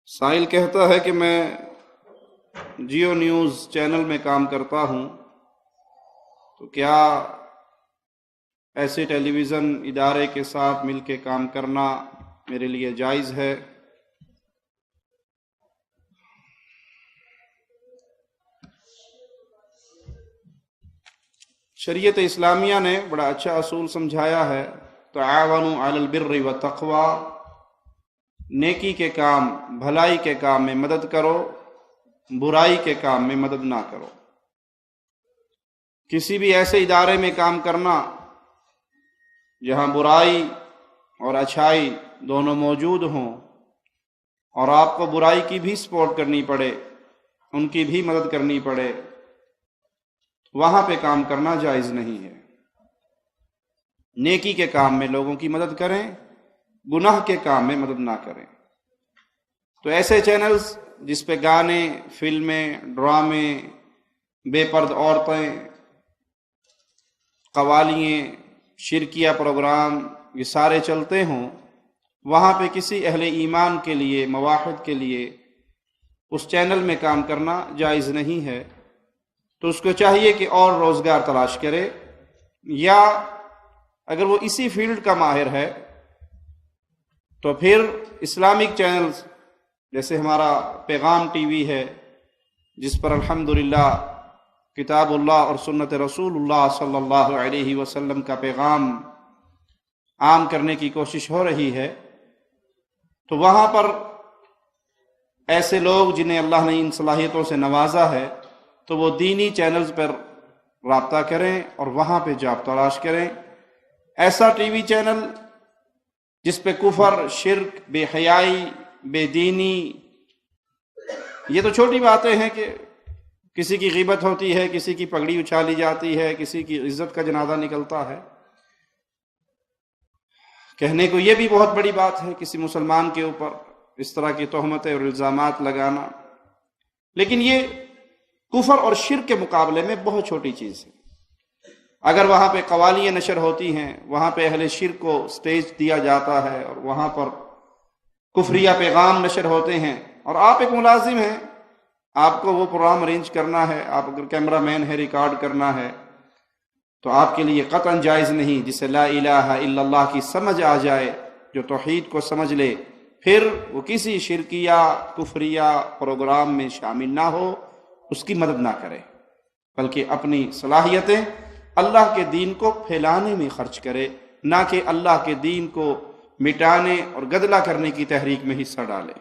سائل کہتا ہے کہ میں جیو نیوز چینل میں کام کرتا ہوں، تو کیا ایسے ٹیلی ویژن ادارے کے ساتھ مل کے کام کرنا میرے لیے جائز ہے؟ شریعت اسلامیہ نے بڑا اچھا اصول سمجھایا ہے، تعاونوا علی البر والتقوی، نیکی کے کام، بھلائی کے کام میں مدد کرو، برائی کے کام میں مدد نہ کرو۔ کسی بھی ایسے ادارے میں کام کرنا جہاں برائی اور اچھائی دونوں موجود ہوں اور آپ کو برائی کی بھی سپورٹ کرنی پڑے، ان کی بھی مدد کرنی پڑے، وہاں پہ کام کرنا جائز نہیں ہے۔ نیکی کے کام میں لوگوں کی مدد کریں، گناہ کے کام میں مدد نہ کریں۔ تو ایسے چینلز جس پہ گانے، فلمیں، ڈرامے، بے پرد عورتیں، قوالیاں، شرکیہ پروگرام یہ سارے چلتے ہوں، وہاں پہ کسی اہل ایمان کے لیے، موحد کے لیے اس چینل میں کام کرنا جائز نہیں ہے۔ تو اس کو چاہیے کہ اور روزگار تلاش کرے، یا اگر وہ اسی فیلڈ کا ماہر ہے تو پھر اسلامک چینلز جیسے ہمارا پیغام ٹی وی ہے، جس پر الحمدللہ کتاب اللہ اور سنت رسول اللہ صلی اللہ علیہ وسلم کا پیغام عام کرنے کی کوشش ہو رہی ہے، تو وہاں پر ایسے لوگ جنہیں اللہ نے ان صلاحیتوں سے نوازا ہے تو وہ دینی چینلز پر رابطہ کریں اور وہاں پہ جاب تلاش کریں۔ ایسا ٹی وی چینل جس پہ کفر، شرک، بے حیائی، بے دینی، یہ تو چھوٹی باتیں ہیں کہ کسی کی غیبت ہوتی ہے، کسی کی پگڑی اچھالی جاتی ہے، کسی کی عزت کا جنازہ نکلتا ہے، کہنے کو یہ بھی بہت بڑی بات ہے کسی مسلمان کے اوپر اس طرح کی تہمتیں اور الزامات لگانا، لیکن یہ کفر اور شرک کے مقابلے میں بہت چھوٹی چیز ہے۔ اگر وہاں پہ قوالیاں نشر ہوتی ہیں، وہاں پہ اہل شرک کو سٹیج دیا جاتا ہے اور وہاں پر کفریہ پیغام نشر ہوتے ہیں، اور آپ ایک ملازم ہیں، آپ کو وہ پروگرام ارینج کرنا ہے، آپ اگر کیمرہ مین ہے، ریکارڈ کرنا ہے، تو آپ کے لیے قطعاً جائز نہیں۔ جسے لا الہ الا اللہ کی سمجھ آ جائے، جو توحید کو سمجھ لے، پھر وہ کسی شرکیہ کفریہ پروگرام میں شامل نہ ہو، اس کی مدد نہ کرے، بلکہ اپنی صلاحیتیں اللہ کے دین کو پھیلانے میں خرچ کرے، نہ کہ اللہ کے دین کو مٹانے اور گدلا کرنے کی تحریک میں حصہ ڈالے۔